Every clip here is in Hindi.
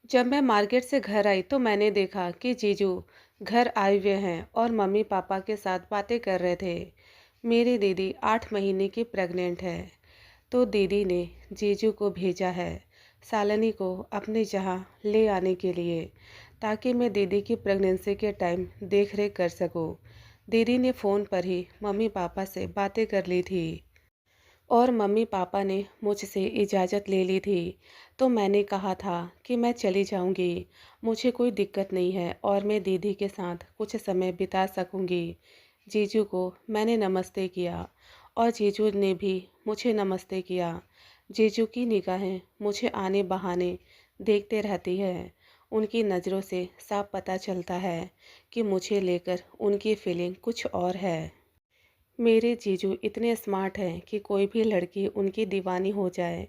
जब मैं मार्केट से घर आई तो मैंने देखा कि जीजू घर आए हुए हैं और मम्मी पापा के साथ बातें कर रहे थे। मेरी दीदी 8 महीने की प्रेग्नेंट है। तो दीदी ने जीजू को भेजा है सालनी को अपने जहाँ ले आने के लिए, ताकि मैं दीदी की प्रेगनेंसी के टाइम देख रेख कर सकूँ। दीदी ने फ़ोन पर ही मम्मी पापा से बातें कर ली थी और मम्मी पापा ने मुझसे इजाज़त ले ली थी। तो मैंने कहा था कि मैं चली जाऊंगी, मुझे कोई दिक्कत नहीं है और मैं दीदी के साथ कुछ समय बिता सकूंगी। जीजू को मैंने नमस्ते किया और जीजू ने भी मुझे नमस्ते किया। जीजू की निगाहें मुझे आने बहाने देखते रहती है। उनकी नज़रों से साफ पता चलता है कि मुझे लेकर उनकी फीलिंग कुछ और है। मेरे जीजू इतने स्मार्ट हैं कि कोई भी लड़की उनकी दीवानी हो जाए।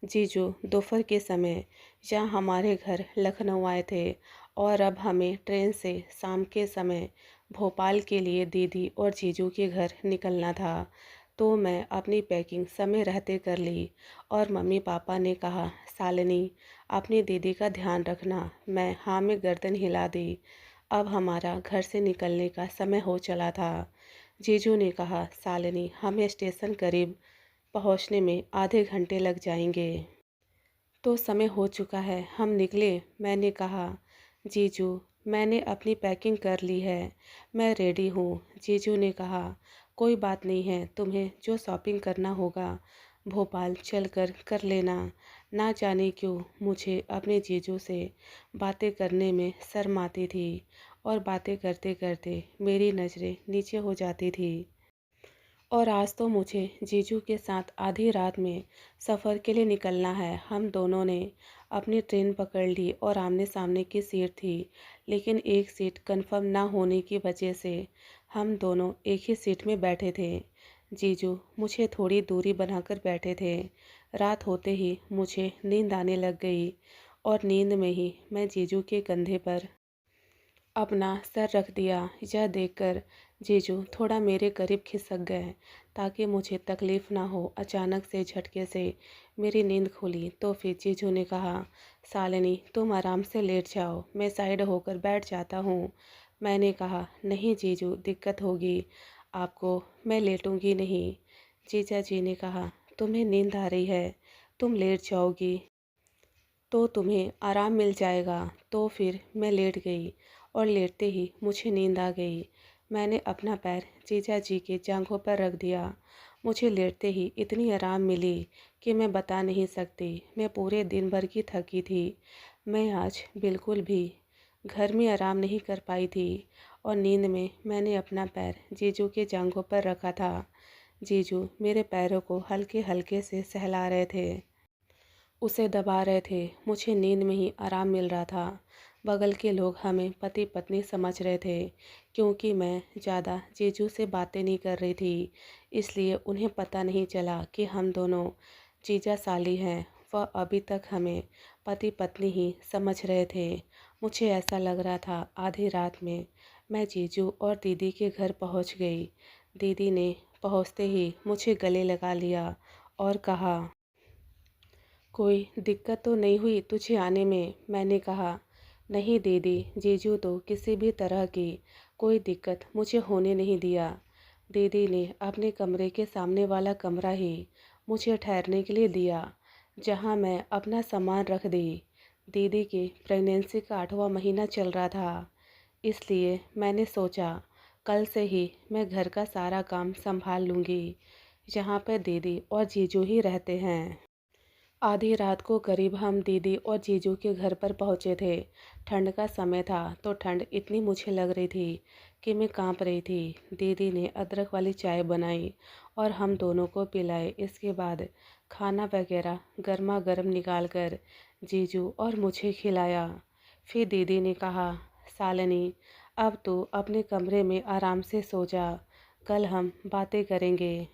जीजू दोपहर के समय जहाँ हमारे घर लखनऊ आए थे और अब हमें ट्रेन से शाम के समय भोपाल के लिए दीदी और जीजू के घर निकलना था। तो मैं अपनी पैकिंग समय रहते कर ली और मम्मी पापा ने कहा, सालिनी अपनी दीदी का ध्यान रखना। मैं हाँ में गर्दन हिला दी। अब हमारा घर से निकलने का समय हो चला था। जीजू ने कहा, सालिनी हमें स्टेशन करीब पहुंचने में आधे घंटे लग जाएंगे। तो समय हो चुका है, हम निकले। मैंने कहा, जीजू मैंने अपनी पैकिंग कर ली है, मैं रेडी हूँ। जीजू ने कहा, कोई बात नहीं है, तुम्हें जो शॉपिंग करना होगा भोपाल चलकर कर लेना। ना जाने क्यों मुझे अपने जीजू से बातें करने में शर्म आती थी और बातें करते करते मेरी नज़रें नीचे हो जाती थी। और आज तो मुझे जीजू के साथ आधी रात में सफ़र के लिए निकलना है। हम दोनों ने अपनी ट्रेन पकड़ ली और आमने सामने की सीट थी, लेकिन एक सीट कंफर्म ना होने की वजह से हम दोनों एक ही सीट में बैठे थे। जीजू मुझे थोड़ी दूरी बनाकर बैठे थे। रात होते ही मुझे नींद आने लग गई और नींद में ही मैं जीजू के कंधे पर अपना सर रख दिया। यह देखकर जीजू थोड़ा मेरे करीब खिसक गए ताकि मुझे तकलीफ़ ना हो। अचानक से झटके से मेरी नींद खुली तो फिर जीजू ने कहा, सालिनी तुम आराम से लेट जाओ, मैं साइड होकर बैठ जाता हूँ। मैंने कहा, नहीं जीजू दिक्कत होगी आपको, मैं लेटूंगी नहीं। जीजा जी ने कहा, तुम्हें नींद आ रही है, तुम लेट जाओगी तो तुम्हें आराम मिल जाएगा। तो फिर मैं लेट गई और लेटते ही मुझे नींद आ गई। मैंने अपना पैर जीजा जी के जांघों पर रख दिया। मुझे लेटते ही इतनी आराम मिली कि मैं बता नहीं सकती। मैं पूरे दिन भर की थकी थी। मैं आज बिल्कुल भी घर में आराम नहीं कर पाई थी और नींद में मैंने अपना पैर जीजू के जांघों पर रखा था। जीजू मेरे पैरों को हल्के हल्के से सहला रहे थे, उसे दबा रहे थे। मुझे नींद में ही आराम मिल रहा था। बगल के लोग हमें पति पत्नी समझ रहे थे, क्योंकि मैं ज़्यादा जीजू से बातें नहीं कर रही थी। इसलिए उन्हें पता नहीं चला कि हम दोनों जीजा साली हैं। वह अभी तक हमें पति पत्नी ही समझ रहे थे। मुझे ऐसा लग रहा था आधी रात में मैं जीजू और दीदी के घर पहुंच गई। दीदी ने पहुंचते ही मुझे गले लगा लिया और कहा, कोई दिक्कत तो नहीं हुई तुझे आने में? मैंने कहा, नहीं दीदी, जीजू तो किसी भी तरह की कोई दिक्कत मुझे होने नहीं दिया। दीदी ने अपने कमरे के सामने वाला कमरा ही मुझे ठहरने के लिए दिया, जहां मैं अपना सामान रख दी। दीदी की प्रेगनेंसी का 8वां महीना चल रहा था, इसलिए मैंने सोचा कल से ही मैं घर का सारा काम संभाल लूँगी। यहाँ पर दीदी और जीजू ही रहते हैं। आधी रात को करीब हम दीदी और जीजू के घर पर पहुंचे थे। ठंड का समय था तो ठंड इतनी मुझे लग रही थी कि मैं कांप रही थी। दीदी ने अदरक वाली चाय बनाई और हम दोनों को पिलाई। इसके बाद खाना वगैरह गर्मा गर्म निकाल कर जीजू और मुझे खिलाया। फिर दीदी ने कहा, सालिनी अब तू अपने कमरे में आराम से सो जा, कल हम बातें करेंगे।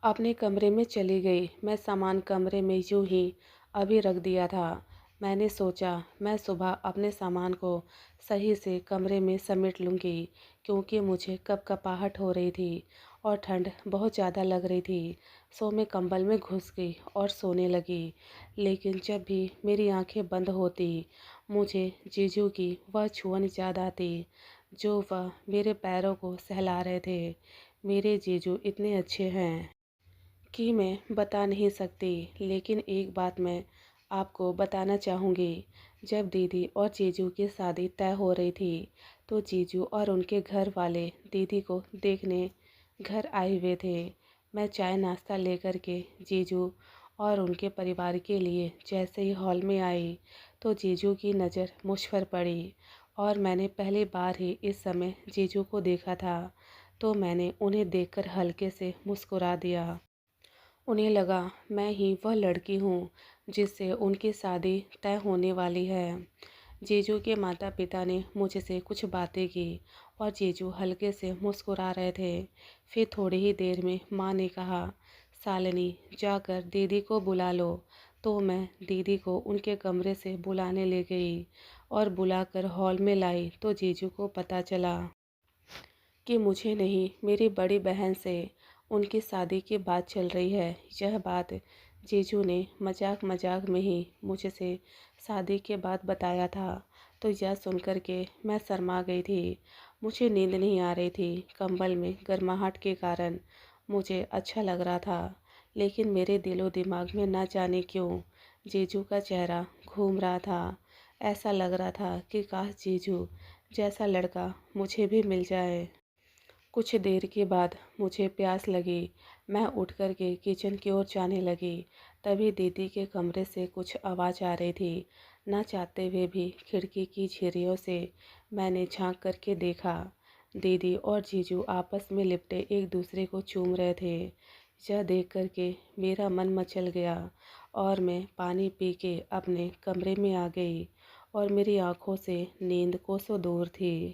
अपने कमरे में चली गई। मैं सामान कमरे में यूं ही अभी रख दिया था। मैंने सोचा मैं सुबह अपने सामान को सही से कमरे में समेट लूँगी, क्योंकि मुझे कपकपाहट हो रही थी और ठंड बहुत ज़्यादा लग रही थी। सो मैं कंबल में घुस गई और सोने लगी। लेकिन जब भी मेरी आंखें बंद होती, मुझे जीजू की वह छुअन याद आती, जो वह मेरे पैरों को सहला रहे थे। मेरे जीजू इतने अच्छे हैं कि मैं बता नहीं सकती। लेकिन एक बात मैं आपको बताना चाहूँगी। जब दीदी और जीजू की शादी तय हो रही थी, तो जीजू और उनके घर वाले दीदी को देखने घर आए हुए थे। मैं चाय नाश्ता लेकर के जीजू और उनके परिवार के लिए जैसे ही हॉल में आई, तो जीजू की नज़र मुझ पर पड़ी और मैंने पहली बार ही इस समय जीजू को देखा था। तो मैंने उन्हें देखकर हल्के से मुस्कुरा दिया। उन्हें लगा मैं ही वह लड़की हूँ जिससे उनकी शादी तय होने वाली है। जीजू के माता पिता ने मुझसे कुछ बातें की और जीजू हल्के से मुस्कुरा रहे थे। फिर थोड़ी ही देर में माँ ने कहा, शालिनी जाकर दीदी को बुला लो। तो मैं दीदी को उनके कमरे से बुलाने ले गई और बुलाकर हॉल में लाई, तो जीजू को पता चला कि मुझे नहीं, मेरी बड़ी बहन से उनकी शादी की बात चल रही है। यह बात जीजू ने मजाक मजाक में ही मुझसे शादी के बाद बताया था। तो यह सुनकर के मैं शर्मा गई थी। मुझे नींद नहीं आ रही थी। कंबल में गर्माहट के कारण मुझे अच्छा लग रहा था। लेकिन मेरे दिलो दिमाग में ना जाने क्यों जीजू का चेहरा घूम रहा था। ऐसा लग रहा था कि काश जीजू जैसा लड़का मुझे भी मिल जाए। कुछ देर के बाद मुझे प्यास लगी। मैं उठ कर के किचन की ओर जाने लगी। तभी दीदी के कमरे से कुछ आवाज़ आ रही थी। ना चाहते हुए भी खिड़की की झिर्रियों से मैंने झांक करके देखा। दीदी और जीजू आपस में लिपटे एक दूसरे को चूम रहे थे। यह देख कर के मेरा मन मचल गया और मैं पानी पी के अपने कमरे में आ गई और मेरी आंखों से नींद कोसों दूर थी।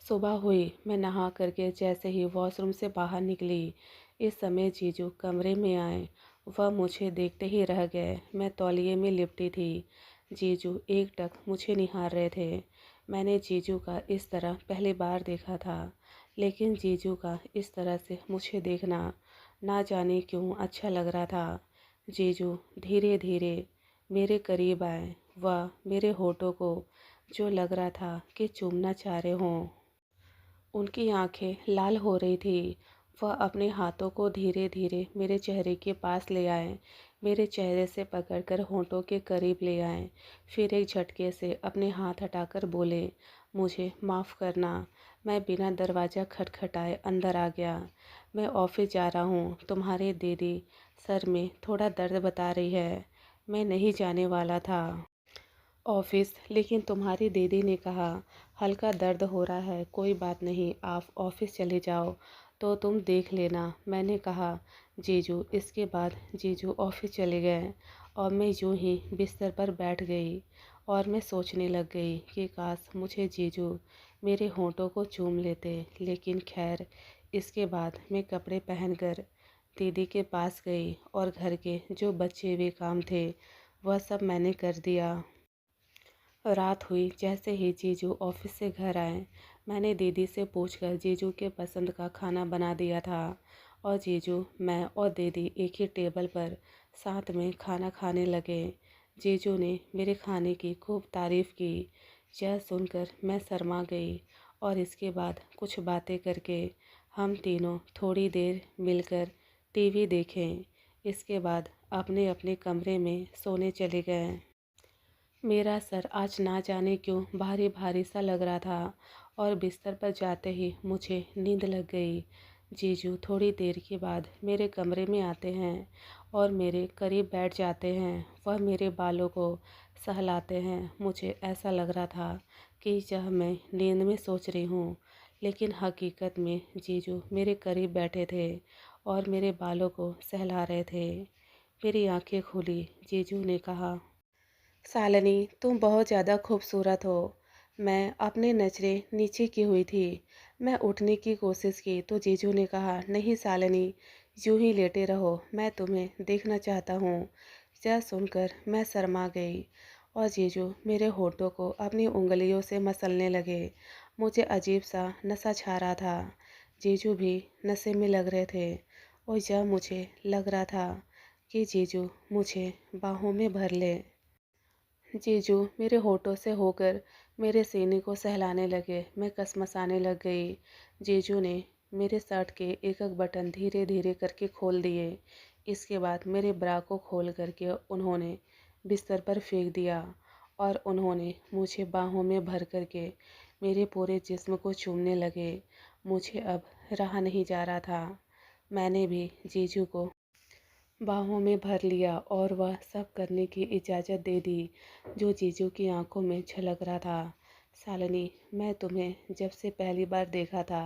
सुबह हुई। मैं नहा करके जैसे ही वॉशरूम से बाहर निकली, इस समय जीजू कमरे में आए। वह मुझे देखते ही रह गए। मैं तौलिए में लिपटी थी। जीजू एकटक मुझे निहार रहे थे। मैंने जीजू का इस तरह पहली बार देखा था। लेकिन जीजू का इस तरह से मुझे देखना ना जाने क्यों अच्छा लग रहा था। जीजू धीरे धीरे मेरे करीब आए। वह मेरे होठों को जो लग रहा था कि चूमना चाह रहे हों। उनकी आंखें लाल हो रही थी। वह अपने हाथों को धीरे धीरे मेरे चेहरे के पास ले आए। मेरे चेहरे से पकड़कर होठों के करीब ले आए। फिर एक झटके से अपने हाथ हटाकर बोले, मुझे माफ़ करना। मैं बिना दरवाज़ा खटखटाए अंदर आ गया। मैं ऑफिस जा रहा हूँ। तुम्हारी दीदी सर में थोड़ा दर्द बता रही है। मैं नहीं जाने वाला था ऑफिस, लेकिन तुम्हारी दीदी ने कहा हल्का दर्द हो रहा है, कोई बात नहीं, आप ऑफिस चले जाओ तो तुम देख लेना। मैंने कहा जीजू। इसके बाद जीजू ऑफिस चले गए और मैं यूं ही बिस्तर पर बैठ गई और मैं सोचने लग गई कि काश मुझे जीजू मेरे होठों को चूम लेते। लेकिन खैर, इसके बाद मैं कपड़े पहनकर दीदी के पास गई और घर के जो बचे हुए काम थे वह सब मैंने कर दिया। रात हुई। जैसे ही जीजू ऑफिस से घर आए, मैंने दीदी से पूछकर जीजू के पसंद का खाना बना दिया था और जीजू, मैं और दीदी एक ही टेबल पर साथ में खाना खाने लगे। जीजू ने मेरे खाने की खूब तारीफ़ की। यह सुनकर मैं शर्मा गई और इसके बाद कुछ बातें करके हम तीनों थोड़ी देर मिलकर टीवी देखें। इसके बाद अपने अपने कमरे में सोने चले गए। मेरा सर आज ना जाने क्यों भारी भारी सा लग रहा था और बिस्तर पर जाते ही मुझे नींद लग गई। जीजू थोड़ी देर के बाद मेरे कमरे में आते हैं और मेरे करीब बैठ जाते हैं। वह मेरे बालों को सहलाते हैं। मुझे ऐसा लग रहा था कि यह मैं नींद में सोच रही हूँ, लेकिन हकीकत में जीजू मेरे करीब बैठे थे और मेरे बालों को सहला रहे थे। मेरी आंखें खुली। जीजू ने कहा, शालिनी तुम बहुत ज़्यादा खूबसूरत हो। मैं अपने नज़रें नीचे की हुई थी। मैं उठने की कोशिश की तो जीजू ने कहा, नहीं शालिनी, यूं ही लेटे रहो, मैं तुम्हें देखना चाहता हूँ। यह सुनकर मैं शर्मा गई और जीजू मेरे होठों को अपनी उंगलियों से मसलने लगे। मुझे अजीब सा नशा छा रहा था। जीजू भी नशे में लग रहे थे और जब मुझे लग रहा था कि जीजू मुझे बाहों में भर ले, जीजू मेरे होठों से होकर मेरे सीने को सहलाने लगे। मैं कसमसाने लग गई। जीजू ने मेरे शर्ट के एक एक बटन धीरे धीरे करके खोल दिए। इसके बाद मेरे ब्रा को खोल करके उन्होंने बिस्तर पर फेंक दिया और उन्होंने मुझे बाहों में भर करके मेरे पूरे जिस्म को चूमने लगे। मुझे अब रहा नहीं जा रहा था। मैंने भी जीजू को बाहों में भर लिया और वह सब करने की इजाज़त दे दी जो जीजू की आंखों में झलक रहा था। शालिनी, मैं तुम्हें जब से पहली बार देखा था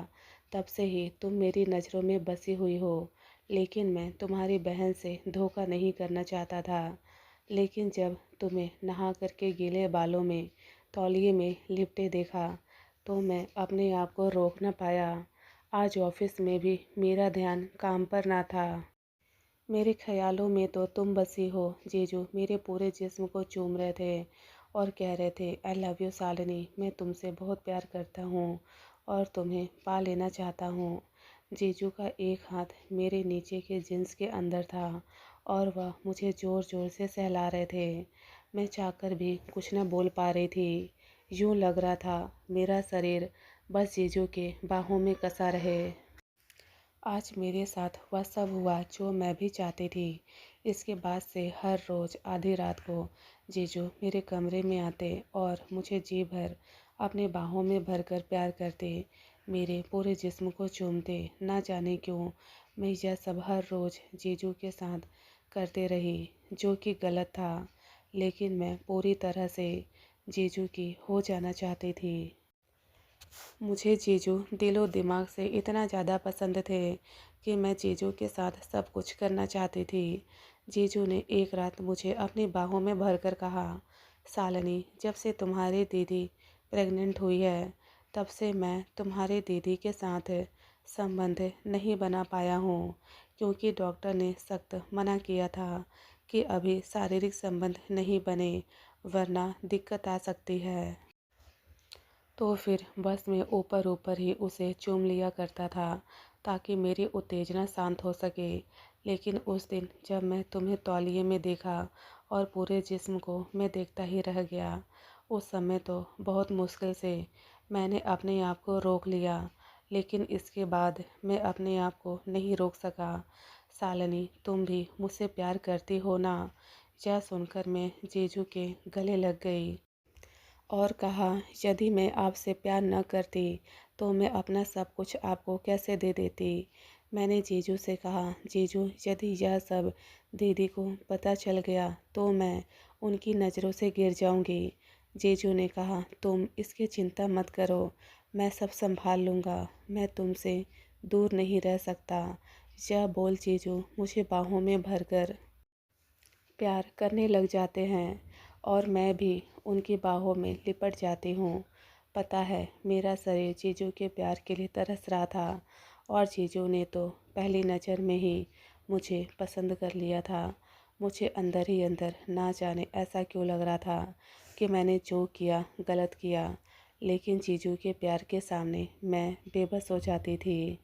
तब से ही तुम मेरी नज़रों में बसी हुई हो, लेकिन मैं तुम्हारी बहन से धोखा नहीं करना चाहता था। लेकिन जब तुम्हें नहा करके गीले बालों में तौलिए में लिपटे देखा तो मैं अपने आप को रोक न पाया। आज ऑफिस में भी मेरा ध्यान काम पर ना था। मेरे ख्यालों में तो तुम बसी हो। जीजू मेरे पूरे जिस्म को चूम रहे थे और कह रहे थे, आई लव यू शालिनी, मैं तुमसे बहुत प्यार करता हूँ और तुम्हें पा लेना चाहता हूँ। जीजू का एक हाथ मेरे नीचे के जींस के अंदर था और वह मुझे ज़ोर ज़ोर से सहला रहे थे। मैं चाहकर भी कुछ न बोल पा रही थी। यूँ लग रहा था मेरा शरीर बस जीजू के बाहों में कसा रहे। आज मेरे साथ वह सब हुआ जो मैं भी चाहती थी। इसके बाद से हर रोज़ आधी रात को जीजू मेरे कमरे में आते और मुझे जी भर अपने बाहों में भरकर प्यार करते, मेरे पूरे जिस्म को चूमते। ना जाने क्यों मैं यह सब हर रोज़ जीजू के साथ करते रही, जो कि गलत था, लेकिन मैं पूरी तरह से जीजू की हो जाना चाहती थी। मुझे जीजू दिलो दिमाग से इतना ज़्यादा पसंद थे कि मैं जीजू के साथ सब कुछ करना चाहती थी। जीजू ने एक रात मुझे अपनी बाहों में भरकर कहा, शालिनी, जब से तुम्हारी दीदी प्रेग्नेंट हुई है तब से मैं तुम्हारी दीदी के साथ संबंध नहीं बना पाया हूँ, क्योंकि डॉक्टर ने सख्त मना किया था कि अभी शारीरिक संबंध नहीं बने वरना दिक्कत आ सकती है। तो फिर बस मैं ऊपर ऊपर ही उसे चूम लिया करता था ताकि मेरी उत्तेजना शांत हो सके। लेकिन उस दिन जब मैं तुम्हें तौलिए में देखा और पूरे जिस्म को मैं देखता ही रह गया, उस समय तो बहुत मुश्किल से मैंने अपने आप को रोक लिया, लेकिन इसके बाद मैं अपने आप को नहीं रोक सका। शालिनी, तुम भी मुझसे प्यार करती हो ना? यह सुनकर मैं जीजू के गले लग गई और कहा, यदि मैं आपसे प्यार न करती तो मैं अपना सब कुछ आपको कैसे दे देती। मैंने जीजू से कहा, जीजू, यदि यह सब दीदी को पता चल गया तो मैं उनकी नज़रों से गिर जाऊंगी। जीजू ने कहा, तुम इसकी चिंता मत करो, मैं सब संभाल लूँगा, मैं तुमसे दूर नहीं रह सकता। यह बोल जीजू मुझे बाहों में भरकर प्यार करने लग जाते हैं और मैं भी उनकी बाहों में लिपट जाती हूँ। पता है, मेरा शरीर जीजू के प्यार के लिए तरस रहा था और जीजू ने तो पहली नज़र में ही मुझे पसंद कर लिया था। मुझे अंदर ही अंदर ना जाने ऐसा क्यों लग रहा था कि मैंने जो किया गलत किया, लेकिन जीजू के प्यार के सामने मैं बेबस हो जाती थी।